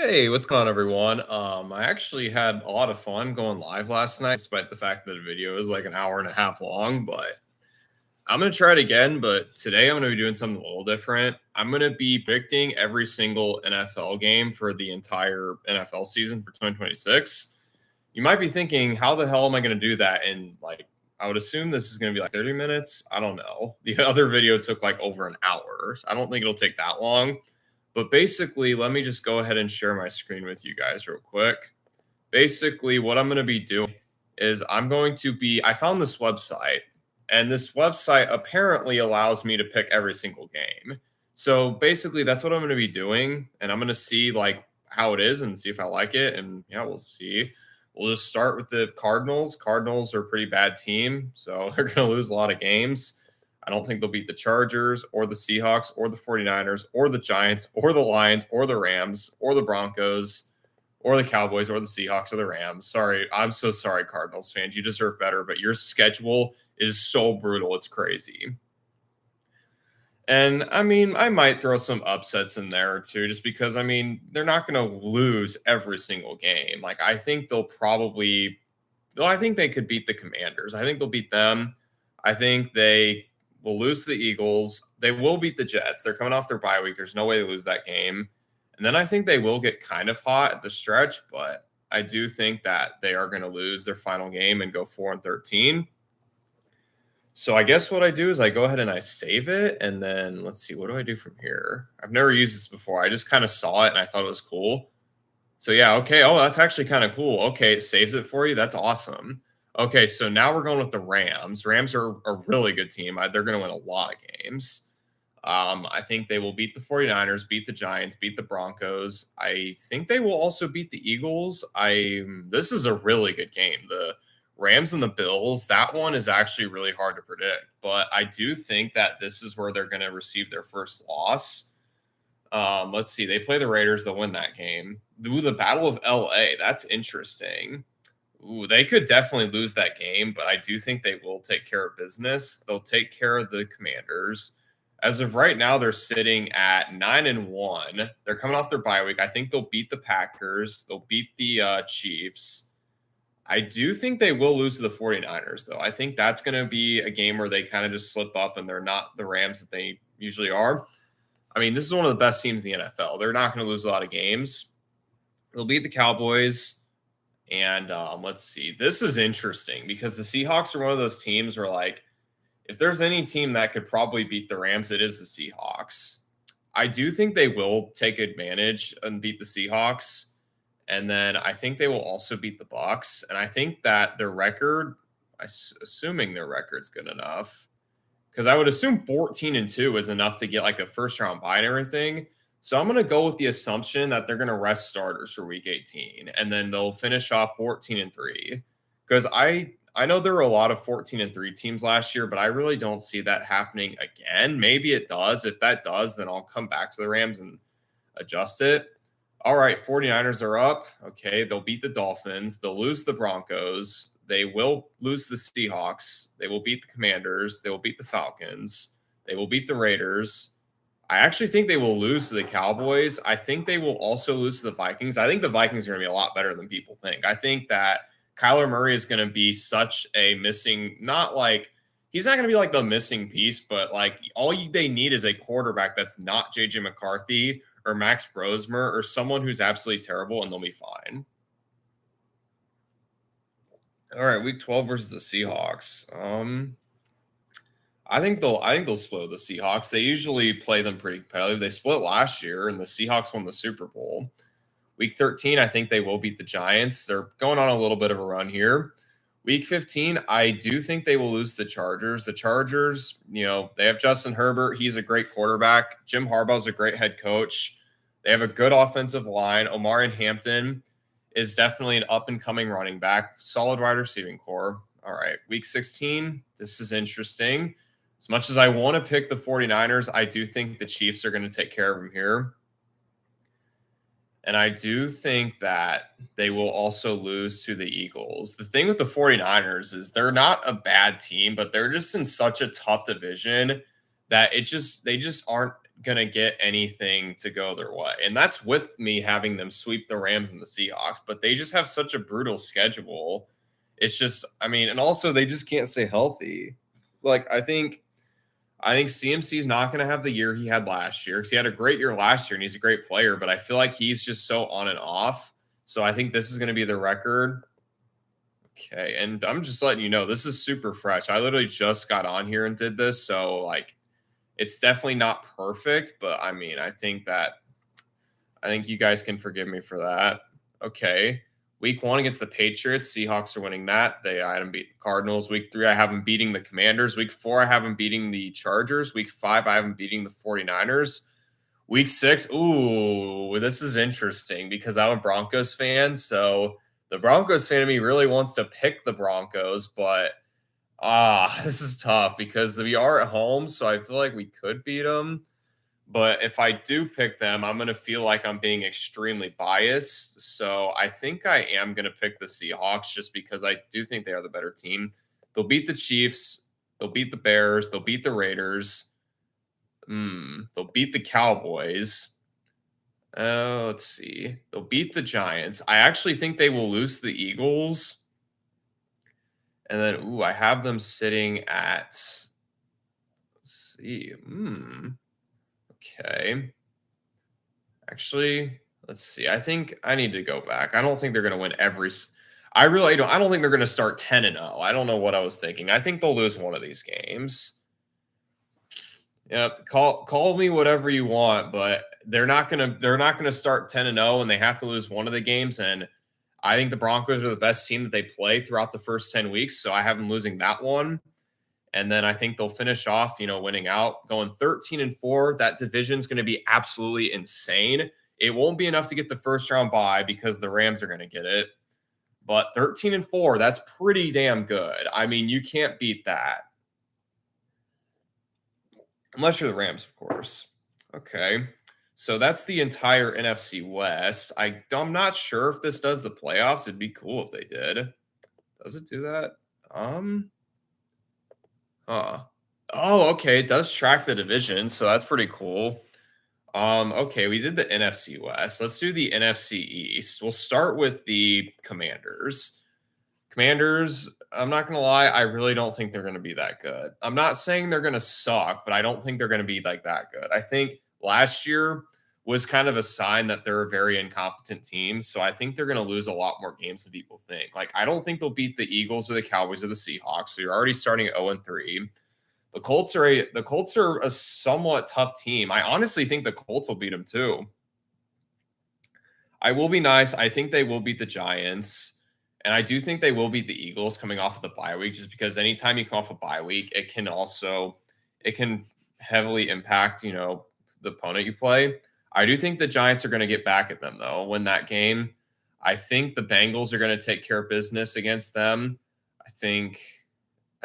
Hey, what's going on, everyone? I actually had a lot of fun going live last night, despite the fact that the video is like an hour and a half long. But I'm gonna try it again. But today I'm gonna be doing something a little different. I'm gonna be predicting every single NFL game for the entire NFL season for 2026. You might be thinking, how the hell am I gonna do that? In like, I would assume this is gonna be like 30 minutes. I don't know. The other video took like over an hour. I don't think it'll take that long. But basically, let me just go ahead and share my screen with you guys real quick. Basically, what I'm going to be doing is I found this website, and this website apparently allows me to pick every single game. So basically, that's what I'm going to be doing, and I'm going to see like how it is and see if I like it. And yeah, we'll see. We'll just start with the Cardinals. Cardinals are a pretty bad team, so they're going to lose a lot of games. I don't think they'll beat the Chargers or the Seahawks or the 49ers or the Giants or the Lions or the Rams or the Broncos or the Cowboys or the Seahawks or the Rams. Sorry, I'm so sorry, Cardinals fans. You deserve better, but your schedule is so brutal. It's crazy. And I mean, I might throw some upsets in there too, just because I mean, they're not going to lose every single game. Like, I think they could beat the Commanders. I think they'll beat them. I think they will lose to the Eagles. They will beat the Jets. They're coming off their bye week. There's no way they lose that game. And then I think they will get kind of hot at the stretch, but I do think that they are going to lose their final game and go 4-13. So I guess what I do is I go ahead and I save it, and then let's see, what do I do from here? I've never used this before. I just kind of saw it and I thought it was cool. So yeah, okay. Oh, that's actually kind of cool. Okay, it saves it for you. That's awesome. Okay, so now we're going with the Rams. Rams are a really good team. They're going to win a lot of games. I think they will beat the 49ers, beat the Giants, beat the Broncos. I think they will also beat the Eagles. I This is a really good game. The Rams and the Bills, that one is actually really hard to predict, but I do think that this is where they're going to receive their first loss. Let's see. They play the Raiders. They'll win that game. Ooh, the Battle of LA. That's interesting. Ooh, they could definitely lose that game, but I do think they will take care of business. They'll take care of the Commanders. As of right now, they're sitting at 9-1. They're coming off their bye week. I think they'll beat the Packers. They'll beat the Chiefs. I do think they will lose to the 49ers, though. I think that's going to be a game where they kind of just slip up and they're not the Rams that they usually are. I mean, this is one of the best teams in the NFL. They're not going to lose a lot of games. They'll beat the Cowboys. And let's see. This is interesting because the Seahawks are one of those teams where, like, if there's any team that could probably beat the Rams, it is the Seahawks. I do think they will take advantage and beat the Seahawks. And then I think they will also beat the Bucks. And I think that their record, assuming their record's good enough, because I would assume 14-2 is enough to get like a first round bye and everything. So I'm going to go with the assumption that they're going to rest starters for week 18 and then they'll finish off 14-3. Because I know there were a lot of 14-3 teams last year, but I really don't see that happening again. Maybe it does. If that does, then I'll come back to the Rams and adjust it. All right, 49ers are up. Okay, they'll beat the Dolphins. They'll lose the Broncos. They will lose the Seahawks. They will beat the Commanders. They will beat the Falcons. They will beat the Raiders. I actually think they will lose to the Cowboys. I think they will also lose to the Vikings. I think the Vikings are going to be a lot better than people think. I think that Kyler Murray is going to be such a missing, not like he's not going to be like the missing piece, but like they need is a quarterback that's not JJ McCarthy or Max Brosmer or someone who's absolutely terrible, and they'll be fine. All right, week 12 versus the Seahawks. I think they'll split the Seahawks. They usually play them pretty competitive. They split last year, and the Seahawks won the Super Bowl. Week 13, I think they will beat the Giants. They're going on a little bit of a run here. Week 15, I do think they will lose the Chargers. The Chargers, they have Justin Herbert. He's a great quarterback. Jim Harbaugh's a great head coach. They have a good offensive line. Omarion Hampton is definitely an up-and-coming running back. Solid wide receiving core. All right, week 16, this is interesting. As much as I want to pick the 49ers, I do think the Chiefs are going to take care of them here. And I do think that they will also lose to the Eagles. The thing with the 49ers is they're not a bad team, but they're just in such a tough division that they just aren't gonna get anything to go their way. And that's with me having them sweep the Rams and the Seahawks, but they just have such a brutal schedule. It's just, I mean, and also they just can't stay healthy. Like I think CMC is not going to have the year he had last year because he had a great year last year and he's a great player, but I feel like he's just so on and off. So I think this is going to be the record. Okay, and I'm just letting you know this is super fresh. I literally just got on here and did this, so like it's definitely not perfect, but I mean, I think you guys can forgive me for that. Okay. Week 1 against the Patriots, Seahawks are winning that. I had them beat the Cardinals. Week 3, I have them beating the Commanders. Week 4, I have them beating the Chargers. Week 5, I have them beating the 49ers. Week 6, ooh, this is interesting because I'm a Broncos fan. So the Broncos fan of me really wants to pick the Broncos, but this is tough because we are at home. So I feel like we could beat them. But if I do pick them, I'm going to feel like I'm being extremely biased. So I think I am going to pick the Seahawks just because I do think they are the better team. They'll beat the Chiefs. They'll beat the Bears. They'll beat the Raiders. They'll beat the Cowboys. Let's see. They'll beat the Giants. I actually think they will lose the Eagles. And then, I have them sitting at, let's see. Okay. Actually, let's see. I think I need to go back. I don't think they're going to win I really don't. I don't think they're going to start 10-0. I don't know what I was thinking. I think they'll lose one of these games. Yep. Call me whatever you want, but they're not gonna start 10-0 and they have to lose one of the games. And I think the Broncos are the best team that they play throughout the first 10 weeks. So I have them losing that one. And then I think they'll finish off, winning out, going 13-4. That division's going to be absolutely insane. It won't be enough to get the first round bye because the Rams are going to get it. But 13-4, that's pretty damn good. I mean, you can't beat that. Unless you're the Rams, of course. Okay. So that's the entire NFC West. I'm not sure if this does the playoffs. It'd be cool if they did. Does it do that? Oh, okay. It does track the division, so that's pretty cool. Okay, we did the NFC West. Let's do the NFC East. We'll start with the Commanders. Commanders, I'm not gonna lie, I really don't think they're gonna be that good. I'm not saying they're gonna suck, but I don't think they're gonna be like that good. I think last year was kind of a sign that they're a very incompetent team. So I think they're going to lose a lot more games than people think. Like, I don't think they'll beat the Eagles or the Cowboys or the Seahawks. So you're already starting at 0-3. The Colts are a somewhat tough team. I honestly think the Colts will beat them too. I will be nice. I think they will beat the Giants. And I do think they will beat the Eagles coming off of the bye week, just because anytime you come off a bye week, it can heavily impact, the opponent you play. I do think the Giants are going to get back at them though, win that game. I think the Bengals are going to take care of business against them. I think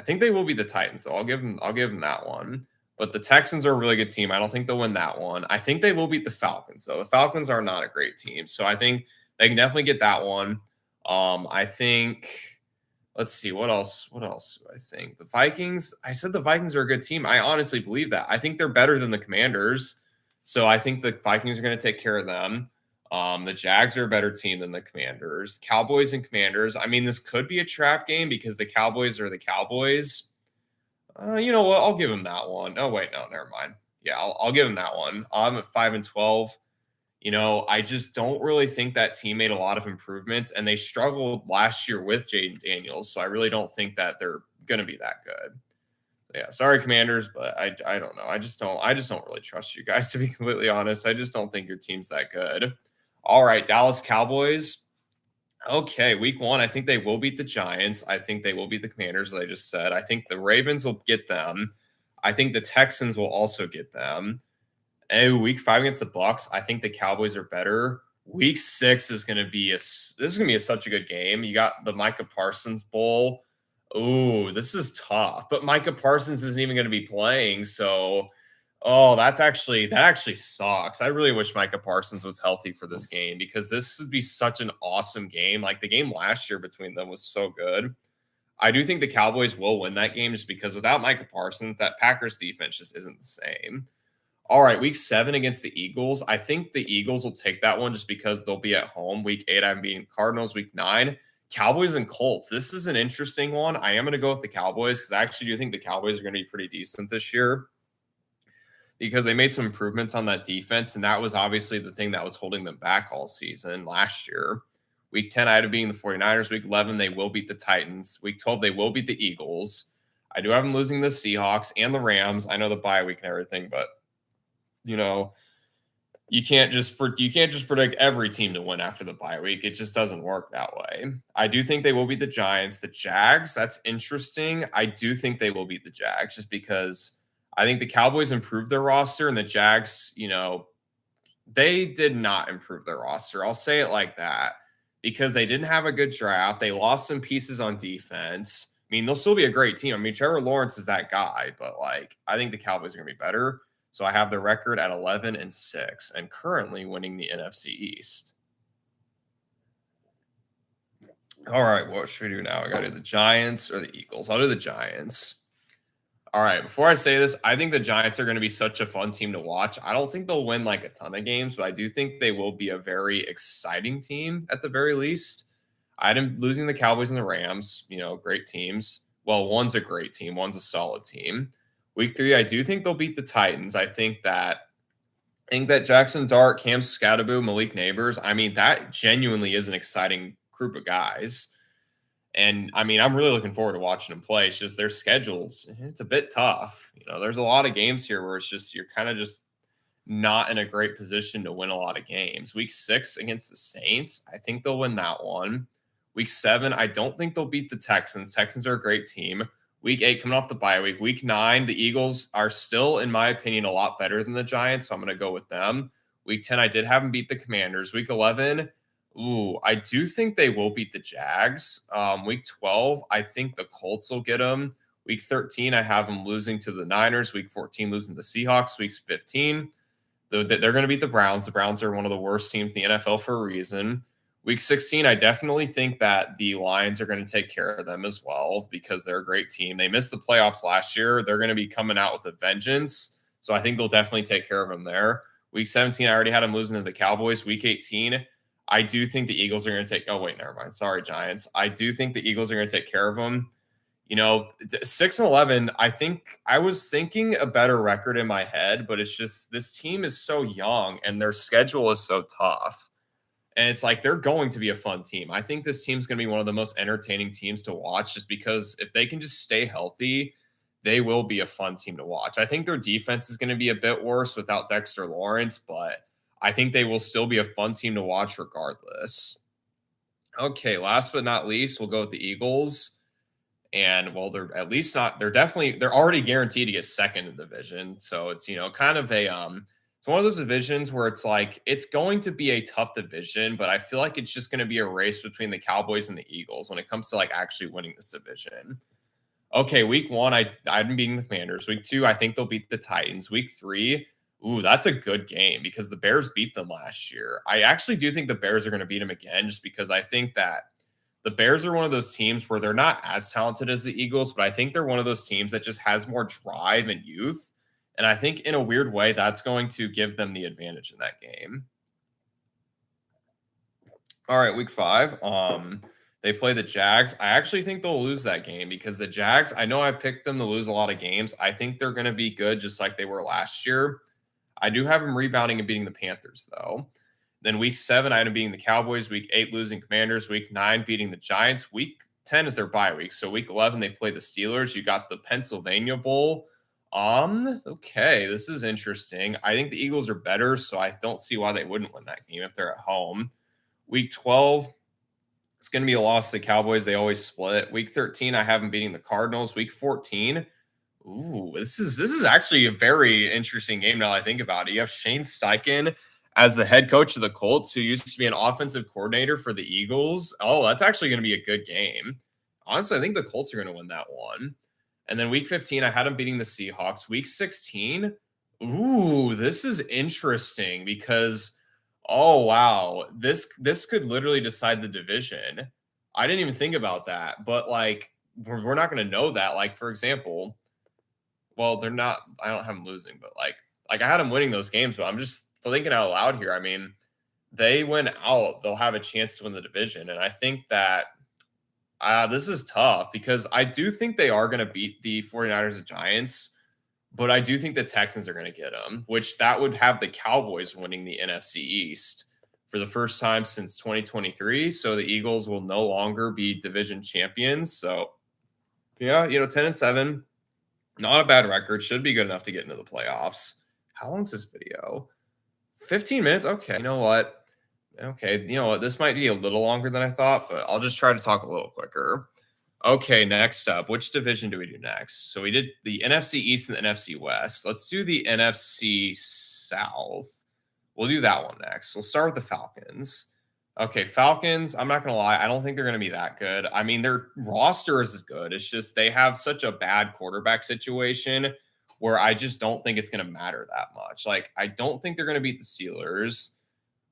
they will be the Titans though. I'll give them that one. But the Texans are a really good team. I don't think they'll win that one. I think they will beat the Falcons though. The Falcons are not a great team. So I think they can definitely get that one. I think let's see what else do I think? The Vikings, I said the Vikings are a good team. I honestly believe that. I think they're better than the Commanders. So I think the Vikings are going to take care of them. The Jags are a better team than the Commanders. Cowboys and Commanders. I mean, this could be a trap game because the Cowboys are the Cowboys. You know what? I'll give them that one. Oh wait, no, never mind. Yeah, I'll give them that one. I'm at 5-12. I just don't really think that team made a lot of improvements, and they struggled last year with Jaden Daniels. So I really don't think that they're going to be that good. Yeah, sorry, Commanders, but I don't know. I just don't really trust you guys, to be completely honest. I just don't think your team's that good. All right, Dallas Cowboys. Okay, week 1, I think they will beat the Giants. I think they will beat the Commanders, as I just said. I think the Ravens will get them. I think the Texans will also get them. And week 5 against the Bucks, I think the Cowboys are better. Week 6 is going to be such a good game. You got the Micah Parsons Bowl. Ooh, this is tough. But Micah Parsons isn't even going to be playing, so that actually sucks. I really wish Micah Parsons was healthy for this game because this would be such an awesome game. Like the game last year between them was so good. I do think the Cowboys will win that game just because without Micah Parsons, that Packers defense just isn't the same. All right, week 7 against the Eagles. I think the Eagles will take that one just because they'll be at home. Week 8, I'm beating Cardinals. Week 9, Cowboys and Colts. This is an interesting one. I am going to go with the Cowboys because I actually do think the Cowboys are going to be pretty decent this year because they made some improvements on that defense, and that was obviously the thing that was holding them back all season last year. Week 10, I had to being the 49ers. Week 11, they will beat the Titans. Week 12, they will beat the Eagles. I do have them losing the Seahawks and the Rams. I know the bye week and everything, but you know, you can't just predict every team to win after the bye week. It just doesn't work that way. I do think they will beat the Giants. The Jags, that's interesting. I do think they will beat the Jags just because I think the Cowboys improved their roster and the Jags, they did not improve their roster. I'll say it like that because they didn't have a good draft. They lost some pieces on defense. I mean, they'll still be a great team. I mean, Trevor Lawrence is that guy, but I think the Cowboys are going to be better. So I have the record at 11-6 and currently winning the NFC East. All right, what should we do now? I got to do the Giants or the Eagles. I'll do the Giants. All right, before I say this, I think the Giants are going to be such a fun team to watch. I don't think they'll win a ton of games, but I do think they will be a very exciting team at the very least. I had them losing the Cowboys and the Rams, great teams. Well, one's a great team, one's a solid team. Week 3, I do think they'll beat the Titans. I think that Jackson Dart, Cam Scatterbo, Malik Neighbors, I mean, that genuinely is an exciting group of guys. And I mean, I'm really looking forward to watching them play. It's just their schedules, it's a bit tough. There's a lot of games here where it's just you're kind of just not in a great position to win a lot of games. Week 6 against the Saints, I think they'll win that one. Week 7, I don't think they'll beat the Texans. Texans are a great team. Week 8, coming off the bye week. Week 9, the Eagles are still, in my opinion, a lot better than the Giants, so I'm going to go with them. Week 10, I did have them beat the Commanders. Week 11, I do think they will beat the Jags. Week 12, I think the Colts will get them. Week 13, I have them losing to the Niners. Week 14, losing to the Seahawks. Week 15, they're going to beat the Browns. The Browns are one of the worst teams in the NFL for a reason. Week 16, I definitely think that the Lions are going to take care of them as well because they're a great team. They missed the playoffs last year. They're going to be coming out with a vengeance. So I think they'll definitely take care of them there. Week 17, I already had them losing to the Cowboys. Week 18, I do think the Eagles are going to take – oh, wait, never mind. Sorry, Giants. I do think the Eagles are going to take care of them. 6-11, I think I was thinking a better record in my head, but it's just this team is so young and their schedule is so tough. And it's they're going to be a fun team. I think this team's going to be one of the most entertaining teams to watch just because if they can just stay healthy, they will be a fun team to watch. I think their defense is going to be a bit worse without Dexter Lawrence, but I think they will still be a fun team to watch regardless. Okay, last but not least, we'll go with the Eagles. And well, they're at least not, they're already guaranteed to get second in the division. So it's, kind of it's one of those divisions where it's going to be a tough division, but I feel like it's just going to be a race between the Cowboys and the Eagles when it comes to actually winning this division. Okay, week 1, I've been beating the Commanders. Week 2, I think they'll beat the Titans. Week 3, that's a good game because the Bears beat them last year. I actually do think the Bears are going to beat them again just because I think that the Bears are one of those teams where they're not as talented as the Eagles, but I think they're one of those teams that just has more drive and youth. And I think in a weird way, that's going to give them the advantage in that game. All right, week 5. They play the Jags. I actually think they'll lose that game because the Jags, I know I picked them to lose a lot of games. I think they're going to be good just like they were last year. I do have them rebounding and beating the Panthers, though. Then week 7, I had them beating the Cowboys. Week 8, losing Commanders. Week 9, beating the Giants. Week 10 is their bye week. So week 11, they play the Steelers. You got the Pennsylvania Bowl. Okay, this is interesting. I think the Eagles are better, so I don't see why they wouldn't win that game if they're at home. Week 12, it's going to be a loss to the Cowboys. They always split. Week 13, I have them beating the Cardinals. Week 14, this is actually a very interesting game now that I think about it. You have Shane Steichen as the head coach of the Colts, who used to be an offensive coordinator for the Eagles. Oh, that's actually going to be a good game. Honestly, I think the Colts are going to win that one. And then week 15, I had them beating the Seahawks. Week 16, this is interesting because, oh, wow, this could literally decide the division. I didn't even think about that, but we're not going to know that. For example, well, they're not. I don't have them losing, but Like I had them winning those games, but I'm just thinking out loud here. I mean, they win out, they'll have a chance to win the division. And I think that this is tough because I do think they are going to beat the 49ers and Giants, but I do think the Texans are going to get them, which that would have the Cowboys winning the NFC East for the first time since 2023. So the Eagles will no longer be division champions. So, yeah, 10-7, not a bad record. Should be good enough to get into the playoffs. How long is this video? 15 minutes? Okay. You know what? Okay. You know what? This might be a little longer than I thought, but I'll just try to talk a little quicker. Okay, next up, which division do we do next? So we did the NFC East and the NFC West. Let's do the NFC South. We'll do that one next. We'll start with the Falcons. Okay, Falcons, I'm not going to lie. I don't think they're going to be that good. I mean, their roster is good. It's just they have such a bad quarterback situation where I just don't think it's going to matter that much. Like, I don't think they're going to beat the Steelers.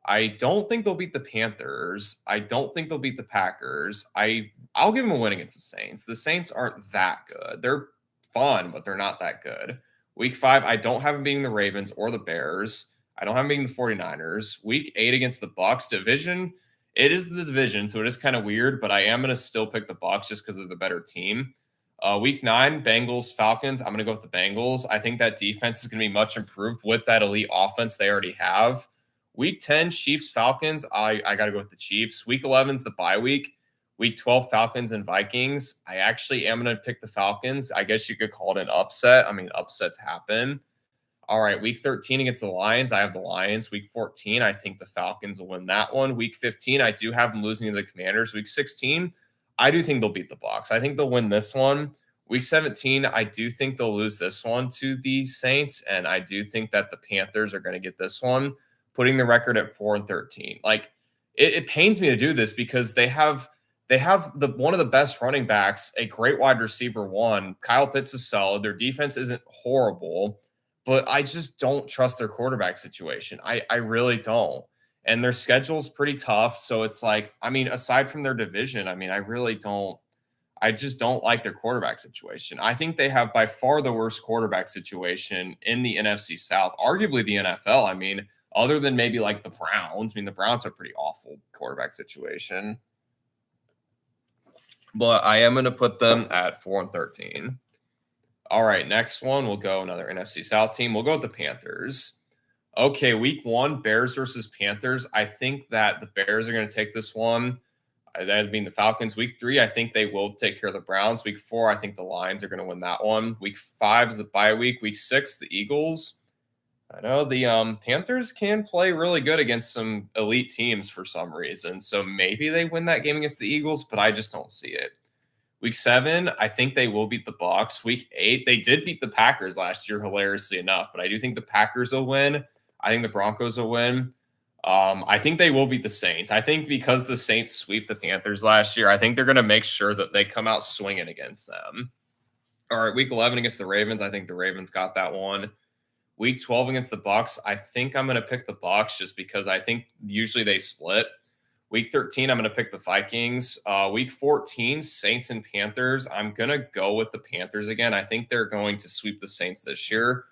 I don't think they'll beat the Panthers. I don't think they'll beat the Packers. I'll give them a win against the Saints. The Saints aren't that good. They're fun, but they're not that good. Week 5, I don't have them beating the Ravens or the Bears. I don't have them beating the 49ers. Week 8 against the Bucks division. It is the division, so it is kind of weird, but I am going to still pick the Bucks just because they're the better team. Week 9, Bengals, Falcons. I'm going to go with the Bengals. I think that defense is going to be much improved with that elite offense they already have. Week 10, Chiefs, Falcons. I got to go with the Chiefs. Week 11 is the bye week. Week 12, Falcons and Vikings. I actually am going to pick the Falcons. I guess you could call it an upset. I mean, upsets happen. All right, week 13 against the Lions. I have the Lions. Week 14, I think the Falcons will win that one. Week 15, I do have them losing to the Commanders. Week 16, I do think they'll beat the Bucs. I think they'll win this one. Week 17, I do think they'll lose this one to the Saints, and I do think that the Panthers are going to get this one, putting the record at 4-13. Like it pains me to do this because they have the one of the best running backs, a great wide receiver one. Kyle Pitts is solid. Their defense isn't horrible, but I just don't trust their quarterback situation. I really don't. And their schedule's pretty tough. So it's like, I mean, aside from their division, I mean, I just don't like their quarterback situation. I think they have by far the worst quarterback situation in the NFC South, arguably the NFL. I mean, other than maybe like the Browns. I mean, the Browns are pretty awful quarterback situation. But I am going to put them at 4-13. All right, next one, we'll go another NFC South team. We'll go with the Panthers. Okay, week 1, Bears versus Panthers. I think that the Bears are going to take this one. That being the Falcons. Week 3, I think they will take care of the Browns. Week 4, I think the Lions are going to win that one. Week 5 is the bye week. Week 6, the Eagles. I know the Panthers can play really good against some elite teams for some reason. So maybe they win that game against the Eagles, but I just don't see it. Week 7, I think they will beat the Bucs. Week 8, they did beat the Packers last year, hilariously enough, but I do think the Packers will win. I think the Broncos will win. I think they will beat the Saints. I think because the Saints sweep the Panthers last year, I think they're going to make sure that they come out swinging against them. All right, week 11 against the Ravens. I think the Ravens got that one. Week 12 against the Bucs. I think I'm going to pick the Bucs just because I think usually they split. Week 13, I'm going to pick the Vikings. Week 14, Saints and Panthers. I'm going to go with the Panthers again. I think they're going to sweep the Saints this year.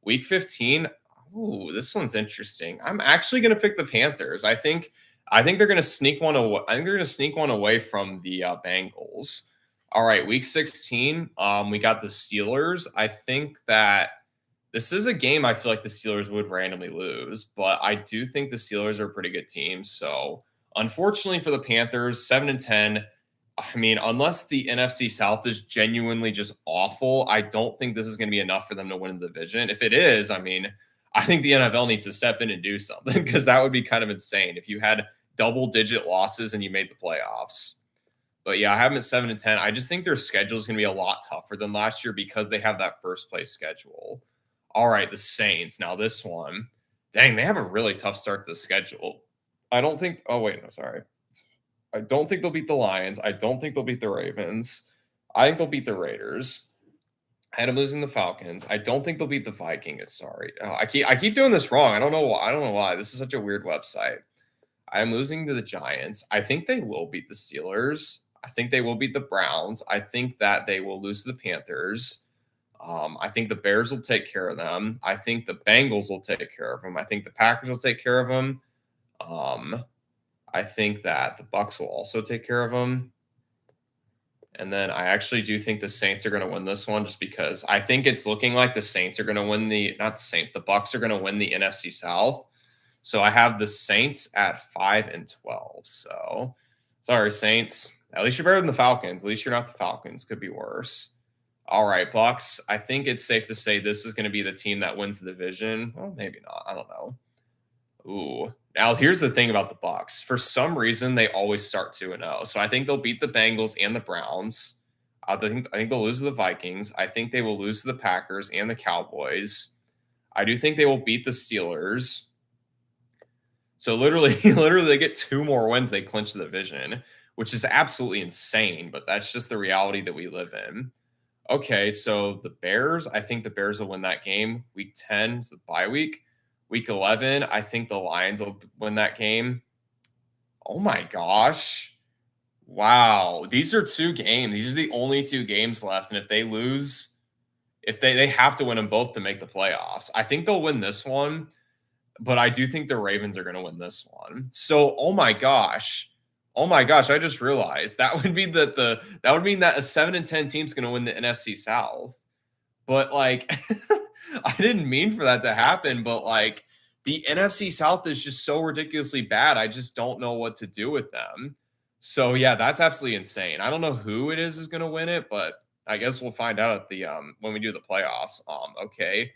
Week 15, ooh, this one's interesting. I'm actually going to pick the Panthers. I think they're going to sneak one away. I think they're going to sneak one away from the Bengals. All right, week 16, we got the Steelers. I think that this is a game I feel like the Steelers would randomly lose, but I do think the Steelers are a pretty good team. So unfortunately for the Panthers, 7-10. I mean, unless the NFC South is genuinely just awful, I don't think this is going to be enough for them to win the division. If it is, I mean, I think the NFL needs to step in and do something because that would be kind of insane if you had double-digit losses and you made the playoffs. But yeah, I have them at 7-10. I just think their schedule is going to be a lot tougher than last year because they have that first place schedule. All right, the Saints. Now this one, dang, they have a really tough start to the schedule. I don't think. Oh wait, no, sorry. I don't think they'll beat the Lions. I don't think they'll beat the Ravens. I think they'll beat the Raiders. I had them losing the Falcons. I don't think they'll beat the Vikings. Sorry, I keep doing this wrong. I don't know why. I don't know why. This is such a weird website. I am losing to the Giants. I think they will beat the Steelers. I think they will beat the Browns. I think that they will lose to the Panthers. I think the Bears will take care of them. I think the Bengals will take care of them. I think the Packers will take care of them. Um, I think that the Bucks will also take care of them. And then I actually do think the Saints are going to win this one just because I think it's looking like the Saints are going to win not the Saints, the Bucks are going to win the NFC South. So I have the Saints at 5-12. So sorry, Saints. At least you're better than the Falcons. At least you're not the Falcons. Could be worse. All right, Bucks. I think it's safe to say this is going to be the team that wins the division. Well, maybe not. I don't know. Ooh. Now here's the thing about the Bucks. For some reason, they always start 2-0. So I think they'll beat the Bengals and the Browns. I think they'll lose to the Vikings. I think they will lose to the Packers and the Cowboys. I do think they will beat the Steelers. So literally, literally, they get 2 more wins. They clinch the division, which is absolutely insane. But that's just the reality that we live in. Okay, so the Bears, I think the Bears will win that game. Week 10 is the bye week. Week 11, I think the Lions will win that game. Oh my gosh. Wow. These are 2 games. These are the only 2 games left. And if they lose, if they have to win them both to make the playoffs. I think they'll win this one, but I do think the Ravens are going to win this one. So, oh my gosh. Oh my gosh, I just realized that would be that would mean that a 7-10 team is going to win the NFC South. But like I didn't mean for that to happen, but like the NFC South is just so ridiculously bad. I just don't know what to do with them. So yeah, that's absolutely insane. I don't know who it is going to win it, but I guess we'll find out at the when we do the playoffs. Okay.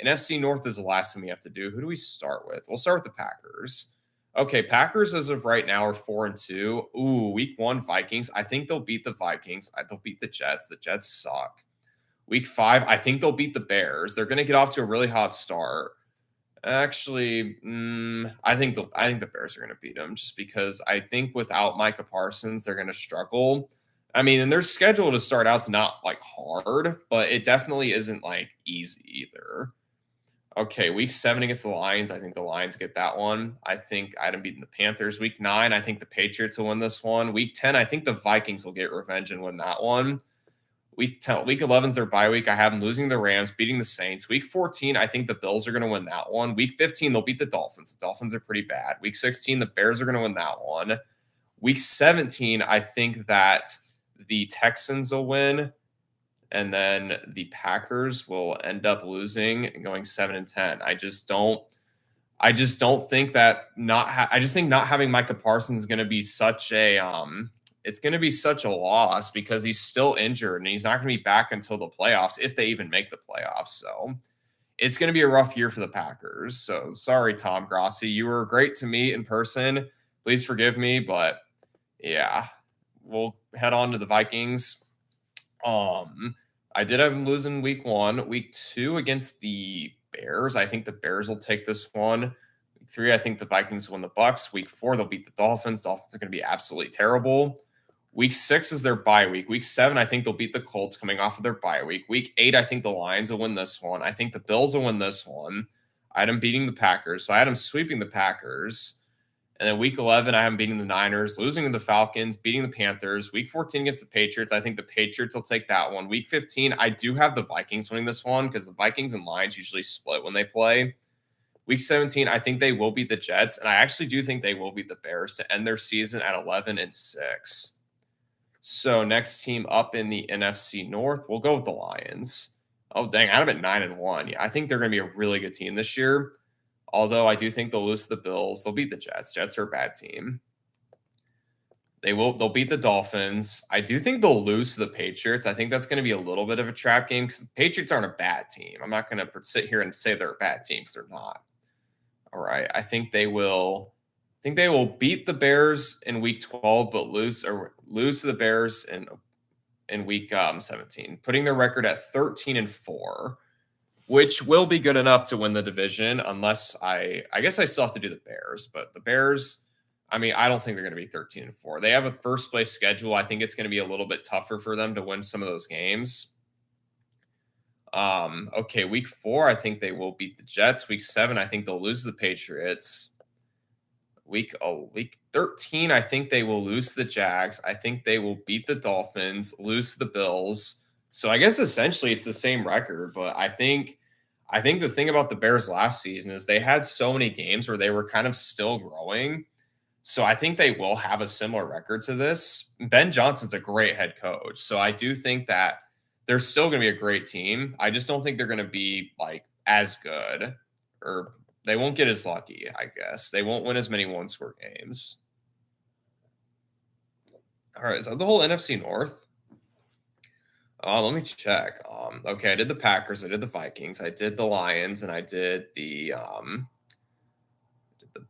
NFC North is the last thing we have to do. Who do we start with? We'll start with the Packers. Okay, Packers as of right now are 4-2. Ooh, week 1 Vikings. I think they'll beat the Vikings. They'll beat the Jets. The Jets suck. Week 5, I think they'll beat the Bears. They're going to get off to a really hot start. Actually, I think the Bears are going to beat them just because I think without Micah Parsons, they're going to struggle. I mean, and their schedule to start out's not like hard, but it definitely isn't like easy either. Okay, week 7 against the Lions. I think the Lions get that one. I think I'd beating the Panthers. Week 9, I think the Patriots will win this one. Week 10, I think the Vikings will get revenge and win that one. Week 11 is their bye week. I have them losing the Rams, beating the Saints. Week 14, I think the Bills are going to win that one. Week 15, they'll beat the Dolphins. The Dolphins are pretty bad. Week 16, the Bears are going to win that one. Week 17, I think that the Texans will win, and then the Packers will end up losing and going 7-10. I just don't think that I just think not having Micah Parsons is going to be such a it's going to be such a loss because he's still injured and he's not going to be back until the playoffs if they even make the playoffs. So it's going to be a rough year for the Packers. So sorry, Tom Grossi. You were great to meet in person. Please forgive me, but yeah, we'll head on to the Vikings. I did have them losing week 1. Week 2 against the Bears. I think the Bears will take this one. Week 3, I think the Vikings win the Bucks. Week 4, they'll beat the Dolphins. Dolphins are going to be absolutely terrible. Week 6 is their bye week. Week 7, I think they'll beat the Colts coming off of their bye week. Week 8, I think the Lions will win this one. I think the Bills will win this one. I had them beating the Packers. So I had them sweeping the Packers. And then week 11, I have them beating the Niners, losing to the Falcons, beating the Panthers. Week 14 against the Patriots, I think the Patriots will take that one. Week 15, I do have the Vikings winning this one because the Vikings and Lions usually split when they play. Week 17, I think they will beat the Jets, and I actually do think they will beat the Bears to end their season at 11-6. So next team up in the NFC North, we'll go with the Lions. Oh, dang, I'm at 9-1. Yeah, I think they're going to be a really good team this year. Although I do think they'll lose to the Bills. They'll beat the Jets. Jets are a bad team. They'll beat the Dolphins. I do think they'll lose to the Patriots. I think that's going to be a little bit of a trap game because the Patriots aren't a bad team. I'm not going to sit here and say they're a bad team because they're not. All right. I think they will beat the Bears in week 12, but lose to the Bears in week 17, putting their record at 13-4. Which will be good enough to win the division, unless I guess I still have to do the Bears. But the Bears, I mean, I don't think they're going to be 13-4. They have a first place schedule. I think it's going to be a little bit tougher for them to win some of those games. Okay, week 4, I think they will beat the Jets. Week 7, I think they'll lose to the Patriots. Week 13, I think they will lose to the Jags. I think they will beat the Dolphins, lose to the Bills, So I guess essentially it's the same record, but I think the thing about the Bears last season is they had so many games where they were kind of still growing. So I think they will have a similar record to this. Ben Johnson's a great head coach. So I do think that they're still going to be a great team. I just don't think they're going to be like as good, or they won't get as lucky, I guess. They won't win as many one-score games. All right, is that the whole NFC North? Let me check. Okay, I did the Packers, I did the Vikings, I did the Lions, and I did the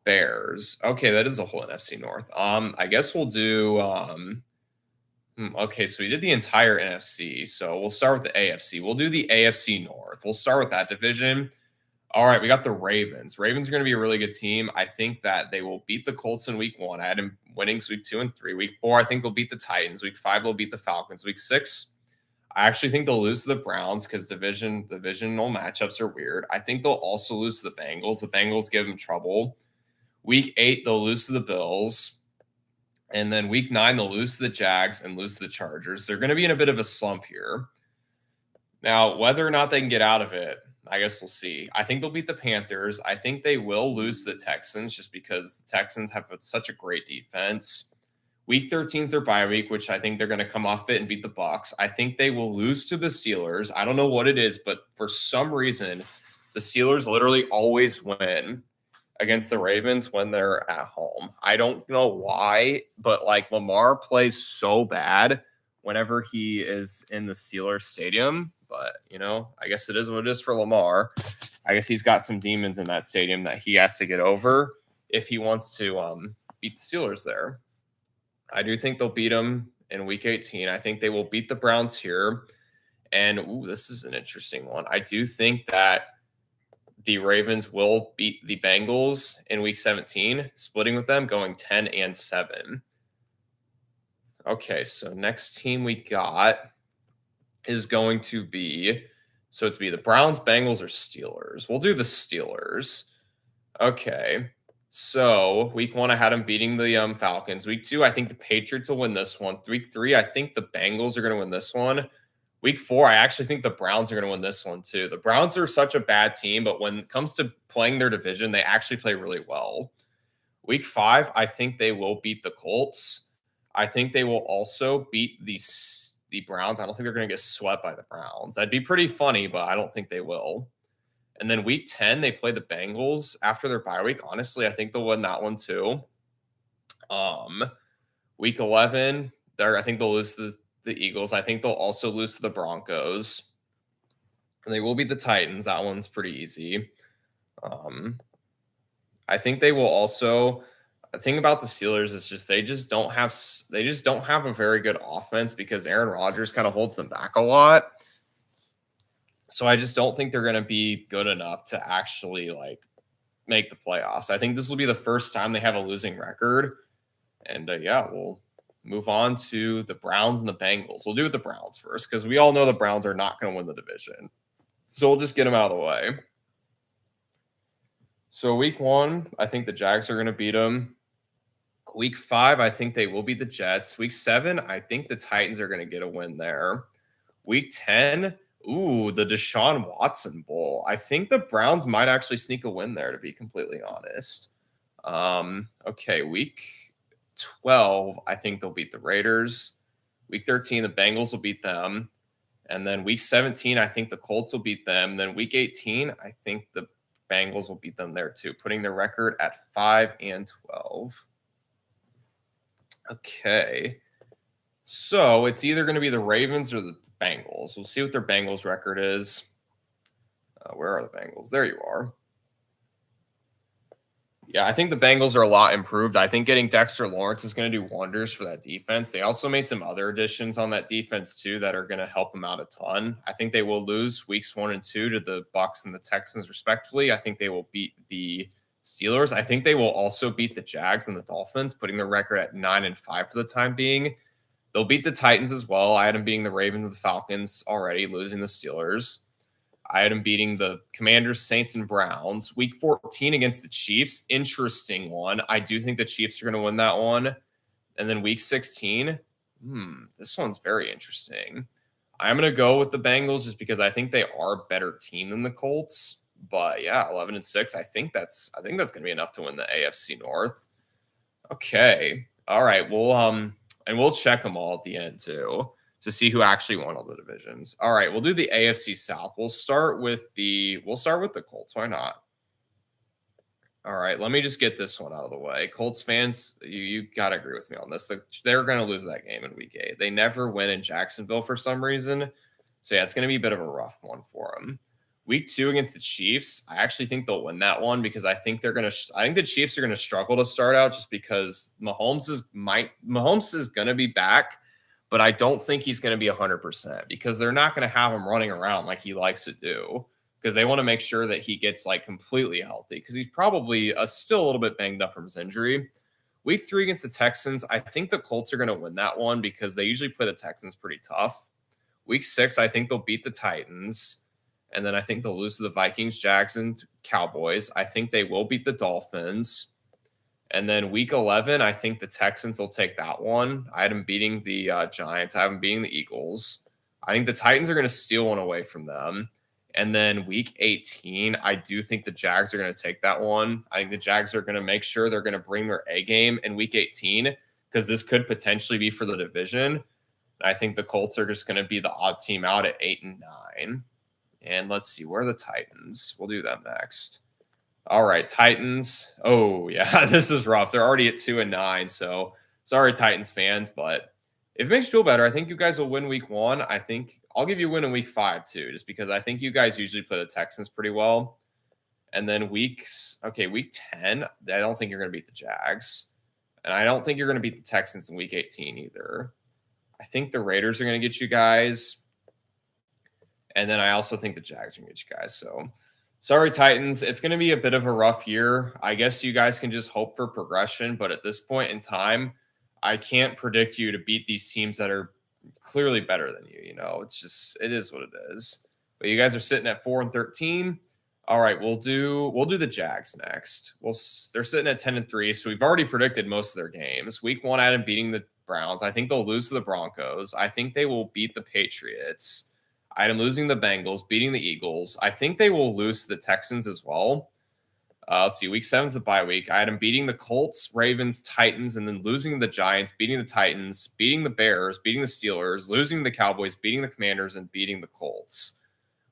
Bears. Okay, that is the whole NFC North. I guess we'll do okay, so we did the entire NFC. So we'll start with the AFC. We'll do the AFC North. We'll start with that division. All right, we got the Ravens. Ravens are going to be a really good team. I think that they will beat the Colts in week 1. I had them winning week 2 and 3. Week 4, I think they'll beat the Titans. Week 5, they'll beat the Falcons. Week 6, I actually think they'll lose to the Browns because divisional matchups are weird. I think they'll also lose to the Bengals. The Bengals give them trouble. Week 8, they'll lose to the Bills. And then week 9, they'll lose to the Jags and lose to the Chargers. They're going to be in a bit of a slump here. Now, whether or not they can get out of it, I guess we'll see. I think they'll beat the Panthers. I think they will lose to the Texans just because the Texans have such a great defense. Week 13 is their bye week, which I think they're going to come off it and beat the Bucs. I think they will lose to the Steelers. I don't know what it is, but for some reason, the Steelers literally always win against the Ravens when they're at home. I don't know why, but like Lamar plays so bad whenever he is in the Steelers stadium. But, I guess it is what it is for Lamar. I guess he's got some demons in that stadium that he has to get over if he wants to beat the Steelers there. I do think they'll beat them in week 18. I think they will beat the Browns here. And this is an interesting one. I do think that the Ravens will beat the Bengals in week 17, splitting with them, going 10-7. Okay, so next team we got is going to be, so it'd be the Browns, Bengals, or Steelers. We'll do the Steelers. Okay, so week 1, I had them beating the Falcons. Week 2, I think the Patriots will win this one. Week 3, I think the Bengals are going to win this one. Week 4, I actually think the Browns are going to win this one too. The Browns are such a bad team, but when it comes to playing their division, they actually play really well. Week 5, I think they will beat the Colts. I think they will also beat the Browns. I don't think they're going to get swept by the Browns. That'd be pretty funny, but I don't think they will. And then week 10, they play the Bengals after their bye week. Honestly, I think they'll win that one too. Week 11, I think they'll lose to the Eagles. I think they'll also lose to the Broncos. And they will beat the Titans. That one's pretty easy. I think they will also. The thing about the Steelers is just they just don't have a very good offense because Aaron Rodgers kind of holds them back a lot. So I just don't think they're going to be good enough to actually make the playoffs. I think this will be the first time they have a losing record. And we'll move on to the Browns and the Bengals. We'll do with the Browns first because we all know the Browns are not going to win the division. So we'll just get them out of the way. So week 1, I think the Jags are going to beat them. Week 5, I think they will beat the Jets. Week 7, I think the Titans are going to get a win there. Week 10, the Deshaun Watson Bowl. I think the Browns might actually sneak a win there, to be completely honest. Okay, week 12, I think they'll beat the Raiders. Week 13, the Bengals will beat them. And then week 17, I think the Colts will beat them. Then week 18, I think the Bengals will beat them there too, putting their record at 5-12. Okay. So it's either going to be the Ravens or the Bengals. We'll see what their Bengals record is. Where are the Bengals? There you are. Yeah, I think the Bengals are a lot improved. I think getting Dexter Lawrence is going to do wonders for that defense. They also made some other additions on that defense too that are going to help them out a ton. I think they will lose weeks 1 and 2 to the Bucs and the Texans respectively. I think they will beat the Steelers. I think they will also beat the Jags and the Dolphins, putting their record at 9-5 for the time being. They'll beat the Titans as well. I had them beating the Ravens and the Falcons already, losing the Steelers. I had them beating the Commanders, Saints, and Browns. Week 14 against the Chiefs, interesting one. I do think the Chiefs are going to win that one. And then week 16, this one's very interesting. I'm gonna go with the Bengals just because I think they are a better team than the Colts. But yeah, 11-6. I think that's gonna be enough to win the AFC North. Okay. All right. And we'll check them all at the end too to see who actually won all the divisions. All right, we'll do the AFC South. We'll start with the Colts. Why not? All right, let me just get this one out of the way. Colts fans, you gotta agree with me on this. They're gonna lose that game in week 8. They never win in Jacksonville for some reason. So yeah, it's gonna be a bit of a rough one for them. Week 2 against the Chiefs, I actually think they'll win that one because I think the Chiefs are gonna struggle to start out just because Mahomes is gonna be back, but I don't think he's gonna be 100% because they're not gonna have him running around like he likes to do because they want to make sure that he gets like completely healthy because he's probably still a little bit banged up from his injury. Week 3 against the Texans, I think the Colts are going to win that one because they usually play the Texans pretty tough. Week 6, I think they'll beat the Titans. And then I think they'll lose to the Vikings, Jags, and Cowboys. I think they will beat the Dolphins. And then week 11, I think the Texans will take that one. I had them beating the Giants. I have them beating the Eagles. I think the Titans are going to steal one away from them. And then week 18, I do think the Jags are going to take that one. I think the Jags are going to make sure they're going to bring their A game in week 18 because this could potentially be for the division. I think the Colts are just going to be the odd team out at 8-9. And let's see, where are the Titans? We'll do them next. All right, Titans. Oh, yeah, this is rough. They're already at 2-9. So sorry, Titans fans, but if it makes you feel better, I think you guys will win week 1. I think I'll give you a win in week 5 too, just because I think you guys usually play the Texans pretty well. And then week 10, I don't think you're going to beat the Jags. And I don't think you're going to beat the Texans in week 18 either. I think the Raiders are going to get you guys. And then I also think the Jags are going to get you guys. So sorry, Titans. It's going to be a bit of a rough year. I guess you guys can just hope for progression. But at this point in time, I can't predict you to beat these teams that are clearly better than you. It is what it is. But you guys are sitting at 4-13. All right, we'll do the Jags next. They're sitting at 10-3, so we've already predicted most of their games. Week 1, I had them beating the Browns. I think they'll lose to the Broncos. I think they will beat the Patriots. I had them losing the Bengals, beating the Eagles. I think they will lose to the Texans as well. Let's see, week 7 is the bye week. I had them beating the Colts, Ravens, Titans, and then losing the Giants, beating the Titans, beating the Bears, beating the Steelers, losing the Cowboys, beating the Commanders, and beating the Colts.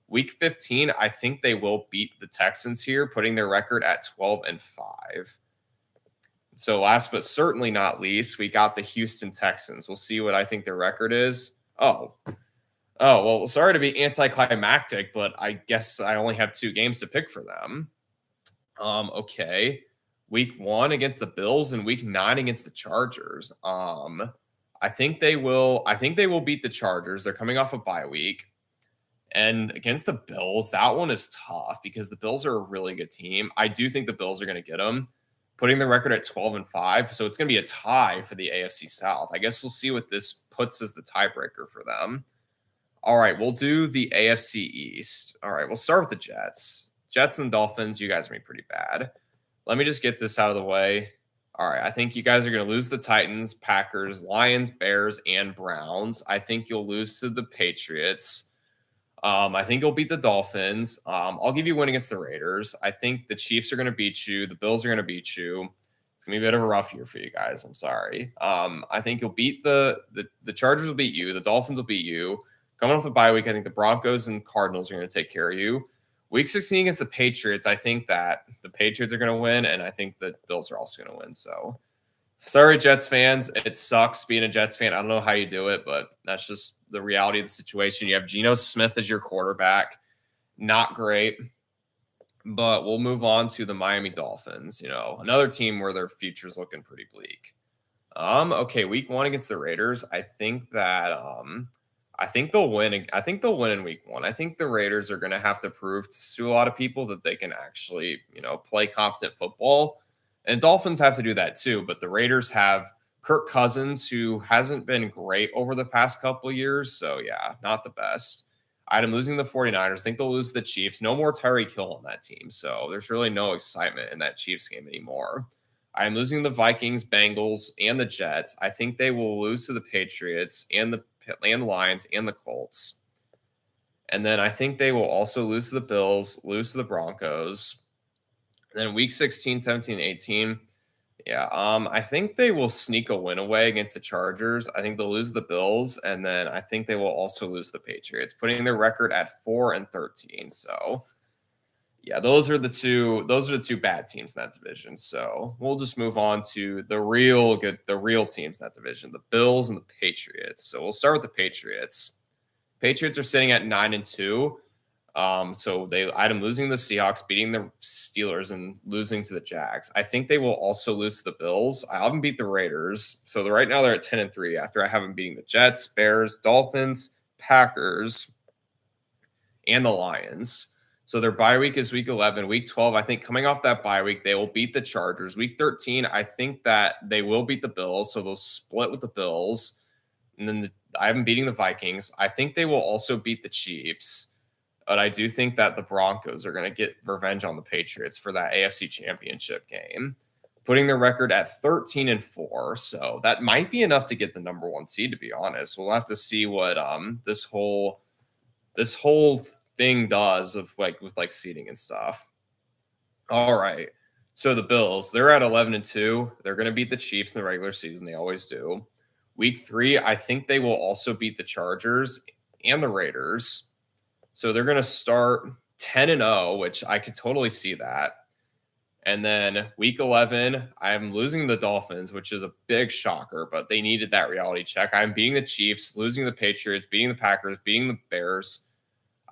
Week 15, I think they will beat the Texans here, putting their record at 12-5. So last but certainly not least, we got the Houston Texans. We'll see what I think their record is. Oh, well, sorry to be anticlimactic, but I guess I only have 2 games to pick for them. Okay. Week 1 against the Bills and week 9 against the Chargers. I think they will beat the Chargers. They're coming off a bye week. And against the Bills, that one is tough because the Bills are a really good team. I do think the Bills are going to get them, putting the record at 12-5. So it's going to be a tie for the AFC South. I guess we'll see what this puts as the tiebreaker for them. All right, we'll do the AFC East. All right, we'll start with the Jets. Jets and Dolphins, you guys are pretty bad. Let me just get this out of the way. All right, I think you guys are going to lose the Titans, Packers, Lions, Bears, and Browns. I think you'll lose to the Patriots. I think you'll beat the Dolphins. I'll give you a win against the Raiders. I think the Chiefs are going to beat you. The Bills are going to beat you. It's going to be a bit of a rough year for you guys. I'm sorry. I think you'll beat the Chargers will beat you. The Dolphins will beat you. Coming off the bye week, I think the Broncos and Cardinals are going to take care of you. Week 16 against the Patriots, I think that the Patriots are going to win, and I think the Bills are also going to win. So, sorry, Jets fans. It sucks being a Jets fan. I don't know how you do it, but that's just the reality of the situation. You have Geno Smith as your quarterback. Not great. But we'll move on to the Miami Dolphins. Another team where their future's looking pretty bleak. Okay, week 1 against the Raiders. I think they'll win. I think they'll win in week 1. I think the Raiders are going to have to prove to a lot of people that they can actually, play competent football. And Dolphins have to do that too. But the Raiders have Kirk Cousins, who hasn't been great over the past couple of years. So, yeah, not the best. I had them losing the 49ers. I think they'll lose the Chiefs. No more Tyreek Hill on that team. So there's really no excitement in that Chiefs game anymore. I'm losing the Vikings, Bengals, and the Jets. I think they will lose to the Patriots and the and the Lions and the Colts. And then I think they will also lose to the Bills, lose to the Broncos. And then week 16, 17, 18. Yeah, I think they will sneak a win away against the Chargers. I think they'll lose the Bills, and then I think they will also lose the Patriots, putting their record at 4-13. So yeah, those are the two bad teams in that division. So we'll just move on to the real teams in that division, the Bills and the Patriots. So we'll start with the Patriots. Patriots are sitting at 9-2. So I had them losing the Seahawks, beating the Steelers, and losing to the Jags. I think they will also lose to the Bills. I haven't beat the Raiders. So right now they're at 10-3 after I have them beating the Jets, Bears, Dolphins, Packers, and the Lions. So their bye week is week 11. Week 12, I think coming off that bye week, they will beat the Chargers. Week 13, I think that they will beat the Bills. So they'll split with the Bills. And then I have them beating the Vikings. I think they will also beat the Chiefs. But I do think that the Broncos are going to get revenge on the Patriots for that AFC Championship game, putting their record at 13-4. So that might be enough to get the number 1 seed, to be honest. We'll have to see what this whole thing does with seeding and stuff. All right. So the Bills, they're at 11-2. They're going to beat the Chiefs in the regular season. They always do. Week 3, I think they will also beat the Chargers and the Raiders. So they're going to start 10-0, which I could totally see that. And then week 11, I'm losing the Dolphins, which is a big shocker, but they needed that reality check. I'm beating the Chiefs, losing the Patriots, beating the Packers, beating the Bears.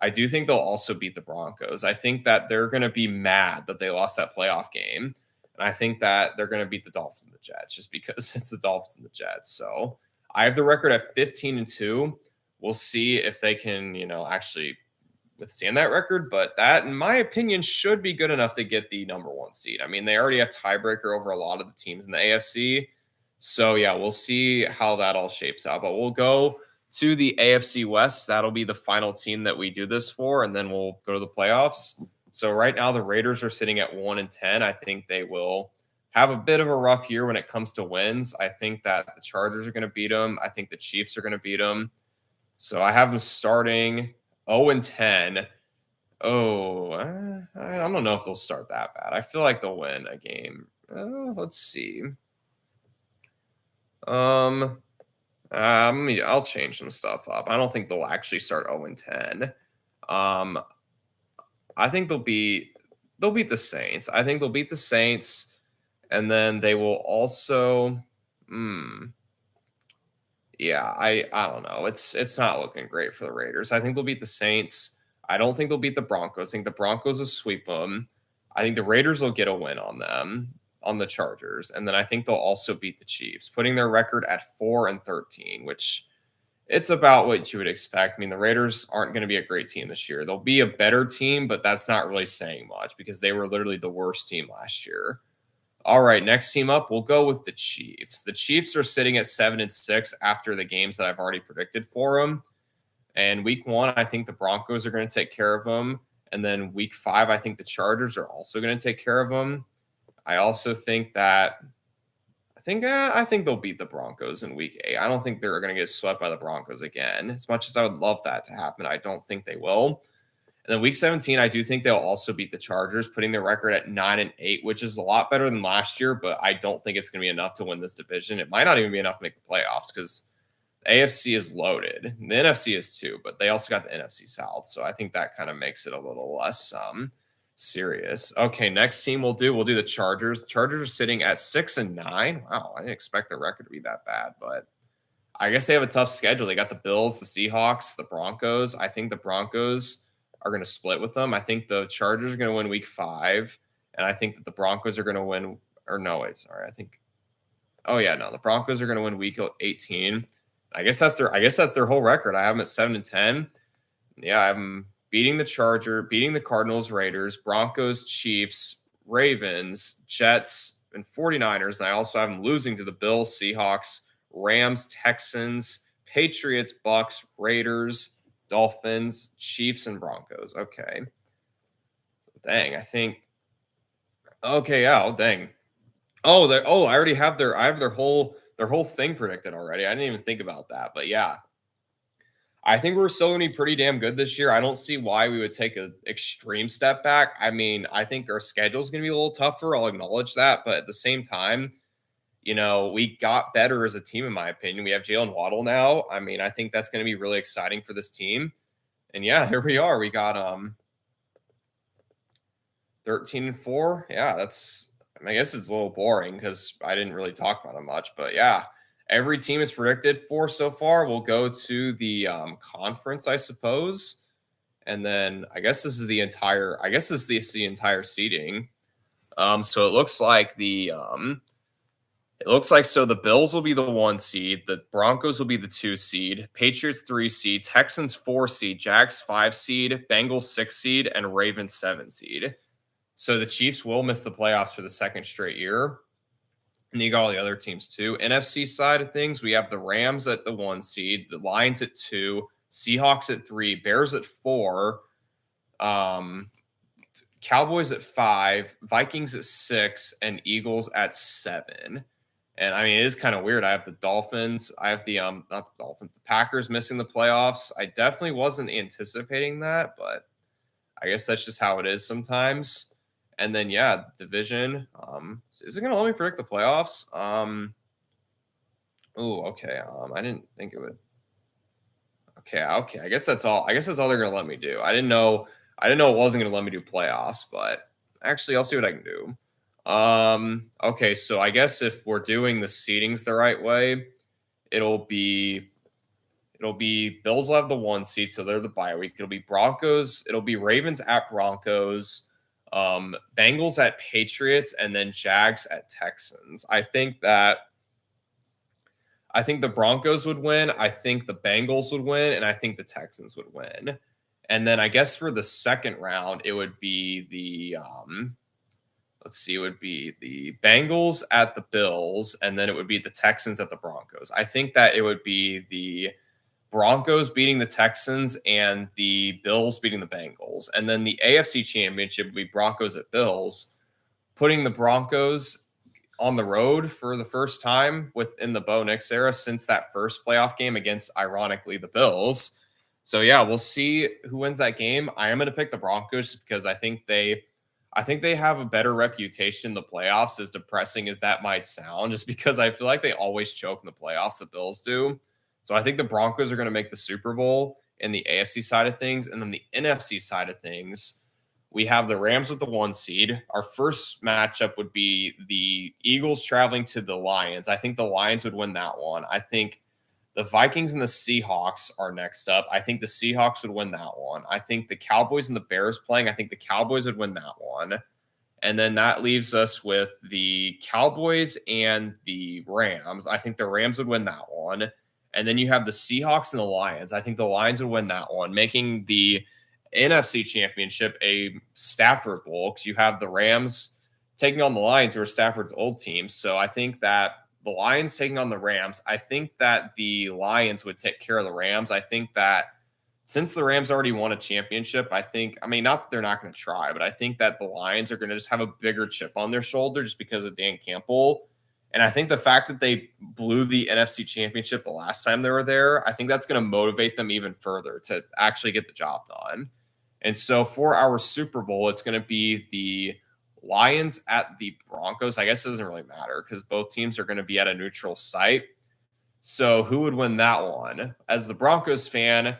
I do think they'll also beat the Broncos. I think that they're going to be mad that they lost that playoff game. And I think that they're going to beat the Dolphins and the Jets just because it's the Dolphins and the Jets. So I have the record at 15-2. We'll see if they can, actually withstand that record. But that, in my opinion, should be good enough to get the number 1 seed. I mean, they already have tiebreaker over a lot of the teams in the AFC. So yeah, we'll see how that all shapes out. But we'll go to the AFC West. That'll be the final team that we do this for, and then we'll go to the playoffs. So right now the Raiders are sitting at 1-10. I think they will have a bit of a rough year when it comes to wins. I think that the Chargers are going to beat them. I think the Chiefs are going to beat them. So I have them starting 0-10. Oh, I don't know if they'll start that bad. I feel like they'll win a game. Let's see. I'll change some stuff up. I don't think they'll actually start 0-10. I think they'll beat the Saints. I think they'll beat the Saints, and then they will also. Yeah, I don't know. It's not looking great for the Raiders. I think they'll beat the Saints. I don't think they'll beat the Broncos. I think the Broncos will sweep them. I think the Raiders will get a win on them, on the Chargers, and then I think they'll also beat the Chiefs, putting their record at 4-13, which it's about what you would expect. I mean, the Raiders aren't going to be a great team this year. They'll be a better team, but that's not really saying much because they were literally the worst team last year. All right, next team up, we'll go with the Chiefs. The Chiefs are sitting at 7-6 after the games that I've already predicted for them. And week 1, I think the Broncos are going to take care of them. And then week 5, I think the Chargers are also going to take care of them. I also think that I think they'll beat the Broncos in week 8. I don't think they're going to get swept by the Broncos again. As much as I would love that to happen, I don't think they will. And then week 17, I do think they'll also beat the Chargers, putting their record at 9-8, which is a lot better than last year, but I don't think it's going to be enough to win this division. It might not even be enough to make the playoffs because the AFC is loaded. The NFC is too, but they also got the NFC South. So I think that kind of makes it a little less serious. Okay, next team we'll do the Chargers. The Chargers are sitting at 6-9. Wow, I didn't expect the record to be that bad, but I guess they have a tough schedule. They got the Bills, the Seahawks, the Broncos. I think the Broncos are going to split with them. I think the Chargers are going to win week 5, and I think that the Broncos are going to win. Or no, wait, sorry. The Broncos are going to win week 18. I guess that's their whole record. I have them at 7-10. Yeah, I'm beating the Cardinals, Raiders, Broncos, Chiefs, Ravens, Jets, and 49ers. And I also have them losing to the Bills, Seahawks, Rams, Texans, Patriots, Bucks, Raiders, Dolphins, Chiefs, and Broncos. Okay. Dang, I think. Okay, yeah. Oh, dang. I already have their whole thing predicted already. I didn't even think about that. But yeah. I think we're still going to be pretty damn good this year. I don't see why we would take an extreme step back. I mean, I think our schedule is going to be a little tougher. I'll acknowledge that. But at the same time, we got better as a team, in my opinion. We have Jalen Waddle now. I mean, I think that's going to be really exciting for this team. And yeah, here we are. We got 13-4. Yeah, I guess it's a little boring because I didn't really talk about it much. But yeah, every team is predicted for so far will go to the conference, I suppose. And then I guess this is the entire seeding. So it looks like so the Bills will be the 1 seed, the Broncos will be the 2 seed, Patriots 3 seed, Texans 4 seed, Jags 5 seed, Bengals 6 seed, and Ravens 7 seed. So the Chiefs will miss the playoffs for the second straight year. And you got all the other teams too. NFC side of things, we have the Rams at the 1 seed, the Lions at 2, Seahawks at 3, Bears at 4, Cowboys at 5, Vikings at 6, and Eagles at 7. And I mean, it is kind of weird. I have the Dolphins. I have the not the Dolphins, the Packers missing the playoffs. I definitely wasn't anticipating that, but I guess that's just how it is sometimes. And then yeah, division. Is it gonna let me predict the playoffs? Okay. I didn't think it would. Okay. I guess that's all. I guess that's all they're gonna let me do. I didn't know it wasn't gonna let me do playoffs, but actually, I'll see what I can do. Okay, so I guess if we're doing the seedings the right way, it'll be Bills will have the 1 seed, so they're the bye week. It'll be Ravens at Broncos, Bengals at Patriots, and then Jags at Texans. I think the Broncos would win, I think the Bengals would win, and I think the Texans would win. And then I guess for the second round, it would be it would be the Bengals at the Bills, and then it would be the Texans at the Broncos. I think that it would be the Broncos beating the Texans and the Bills beating the Bengals. And then the AFC Championship would be Broncos at Bills, putting the Broncos on the road for the first time within the Bo Nix era since that first playoff game against, ironically, the Bills. So yeah, we'll see who wins that game. I am going to pick the Broncos because I think they have a better reputation in the playoffs, as depressing as that might sound, just because I feel like they always choke in the playoffs, the Bills do. So I think the Broncos are going to make the Super Bowl in the AFC side of things. And then the NFC side of things, we have the Rams with the 1 seed. Our first matchup would be the Eagles traveling to the Lions. I think the Lions would win that one. I think the Vikings and the Seahawks are next up. I think the Seahawks would win that one. I think the Cowboys and the Bears playing. I think the Cowboys would win that one. And then that leaves us with the Cowboys and the Rams. I think the Rams would win that one. And then you have the Seahawks and the Lions. I think the Lions would win that one, making the NFC Championship a Stafford Bowl, because you have the Rams taking on the Lions, who are Stafford's old team. So I think that the Lions taking on the Rams, I think that the Lions would take care of the Rams. I think that since the Rams already won a championship, not that they're not going to try, but I think that the Lions are going to just have a bigger chip on their shoulder just because of Dan Campbell. And I think the fact that they blew the NFC Championship the last time they were there, I think that's going to motivate them even further to actually get the job done. And so for our Super Bowl, it's going to be the Lions at the Broncos. I guess it doesn't really matter because both teams are going to be at a neutral site. So who would win that one? As the Broncos fan,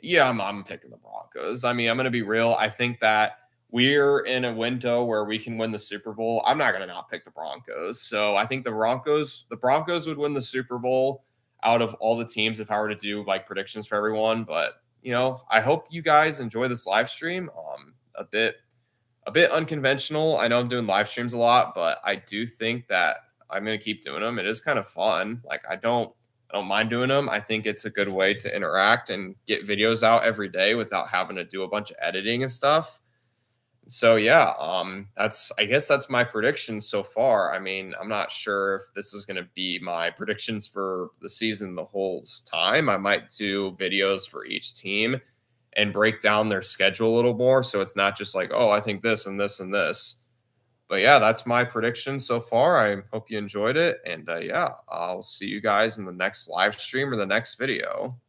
yeah, I'm picking the Broncos. I mean, I'm going to be real. I think that we're in a window where we can win the Super Bowl. I'm not going to not pick the Broncos. So I think the Broncos would win the Super Bowl out of all the teams if I were to do like predictions for everyone. But, I hope you guys enjoy this live stream. A bit unconventional. I know I'm doing live streams a lot, but I do think that I'm going to keep doing them. It is kind of fun. Like I don't mind doing them. I think it's a good way to interact and get videos out every day without having to do a bunch of editing and stuff. So yeah, I guess that's my predictions so far. I mean, I'm not sure if this is going to be my predictions for the season the whole time. I might do videos for each team and break down their schedule a little more, so it's not just like, oh, I think this and this and this. But yeah, that's my prediction so far. I hope you enjoyed it, and yeah, I'll see you guys in the next live stream or the next video.